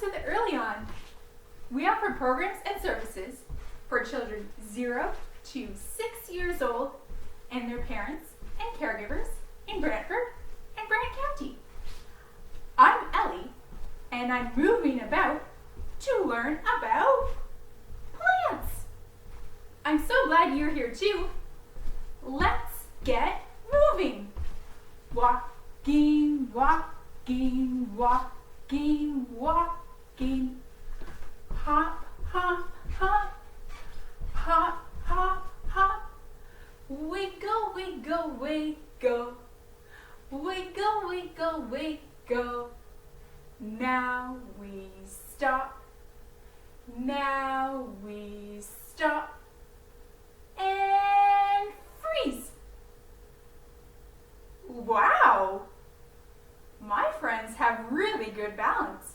to the EarlyON. We offer programs and services for children 0 to 6 years old and their parents and caregivers in Brantford and Brant County. I'm Ellie, and I'm moving about to learn about plants. I'm so glad you're here too. Let's get moving. Walking, walking, walking, walking. Hop, hop, hop. Hop, hop, hop. Wiggle, wiggle, wiggle. Wiggle, wiggle, wiggle. Now we stop. Now we stop. And freeze. Wow! My friends have really good balance,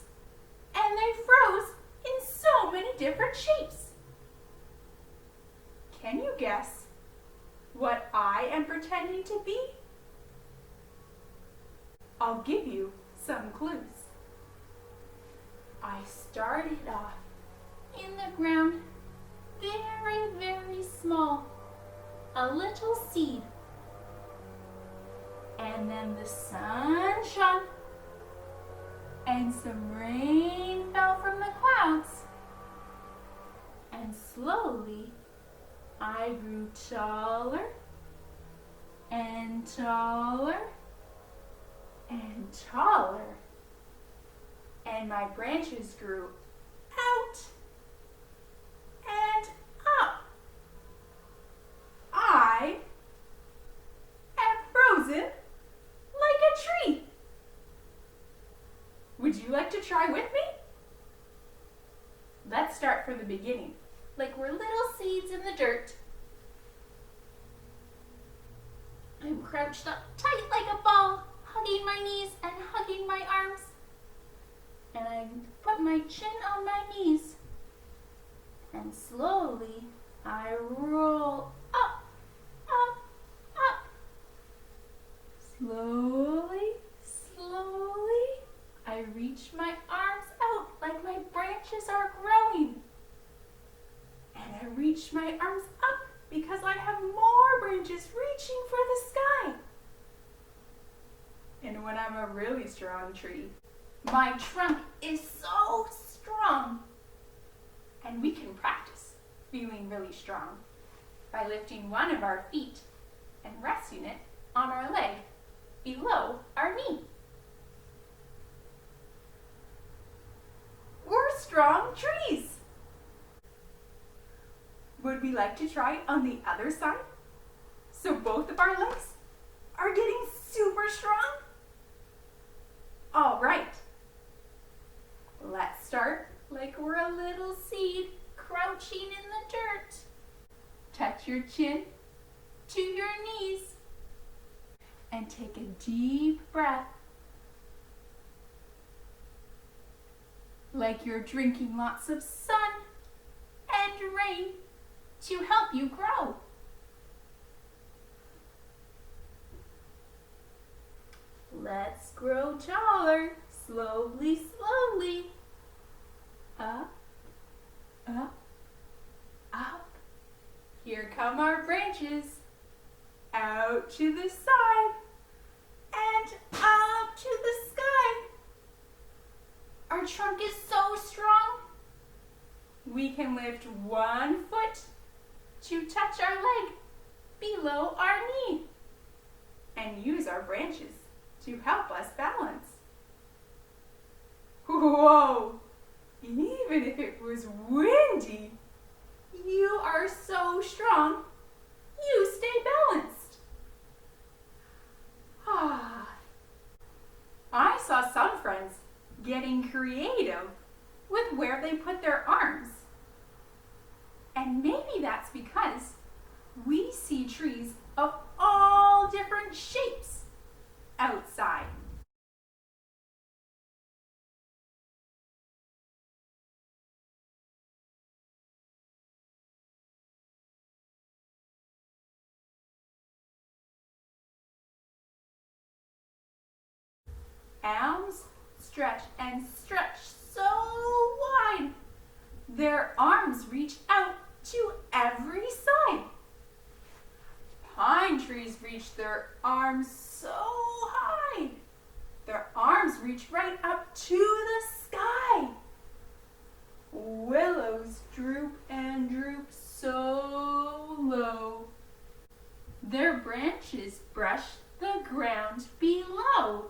and they froze in so many different shapes. Can you guess what I am pretending to be? I'll give you some clues. I started off in the ground very, very small, a little seed. And then the sun shone, and some rain fell from the clouds. And slowly, I grew taller, and taller, and taller. And my branches grew out and up. I am frozen like a tree. Would you like to try with me? Let's start from the beginning, like we're little seeds in the dirt. I'm crouched up tight like a ball, hugging my knees and hugging my arms. And I put my chin on my knees. And slowly I roll up, up, up. Slowly, slowly, I reach my arms out like my branches are growing. And I reach my arms up because I have more branches reaching for the sky. And when I'm a really strong tree, my trunk is so strong. And we can practice feeling really strong by lifting one of our feet and resting it on our leg below our knee. We're strong trees. Would we like to try on the other side? So both of our legs are getting super strong? All right. Let's start like we're a little seed crouching in the dirt. Touch your chin to your knees and take a deep breath. Like you're drinking lots of sun and rain to help you grow. Let's grow taller, slowly, slowly. Up, up, up. Here come our branches. Out to the side and up to the sky. Our trunk is so strong. We can lift one foot to touch our leg below our knee and use our branches to help us balance. Whoa! Even if it was windy, you are so strong, you stay balanced. I saw some friends getting creative with where they put their arms. And maybe that's because we see trees of all different shapes outside. Arms stretch and stretch so Their arms reach out to every side. Pine trees reach their arms so high. Their arms reach right up to the sky. Willows droop and droop so low. Their branches brush the ground below.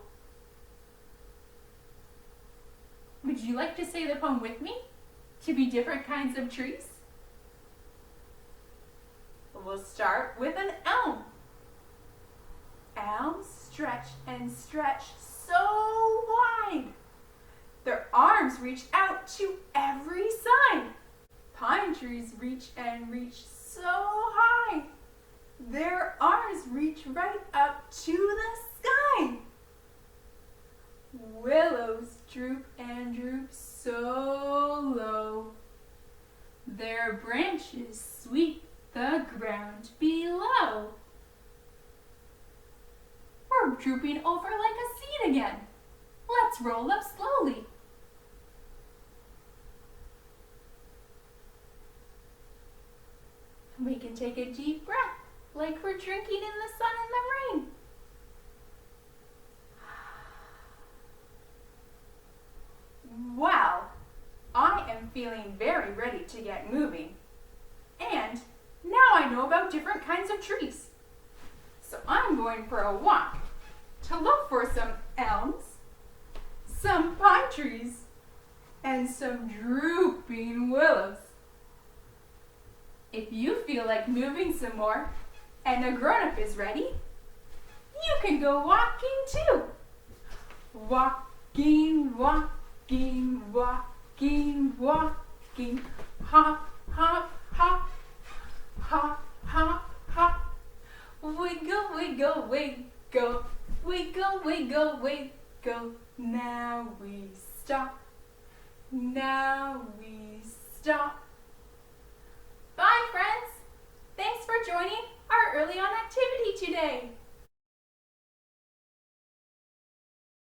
Would you like to say the poem with me? To be different kinds of trees? We'll start with an elm. Elms stretch and stretch so wide. Their arms reach out to every side. Pine trees reach and reach so high. Their arms reach right up to the sky. Willows droop and droop so low. Their branches sweep the ground below. We're drooping over like a seed again. Let's roll up slowly. We can take a deep breath like we're drinking in the sun and the rain. Wow, I am feeling very ready to get moving. And now I know about different kinds of trees. So I'm going for a walk to look for some elms, some pine trees, and some drooping willows. If you feel like moving some more and a grown-up is ready, you can go walking too. Walking, walking, walking, walking, hop, hop, hop, hop, hop, hop. Wiggle, wiggle, wiggle, wiggle, wiggle, wiggle. Now we stop. Now we stop.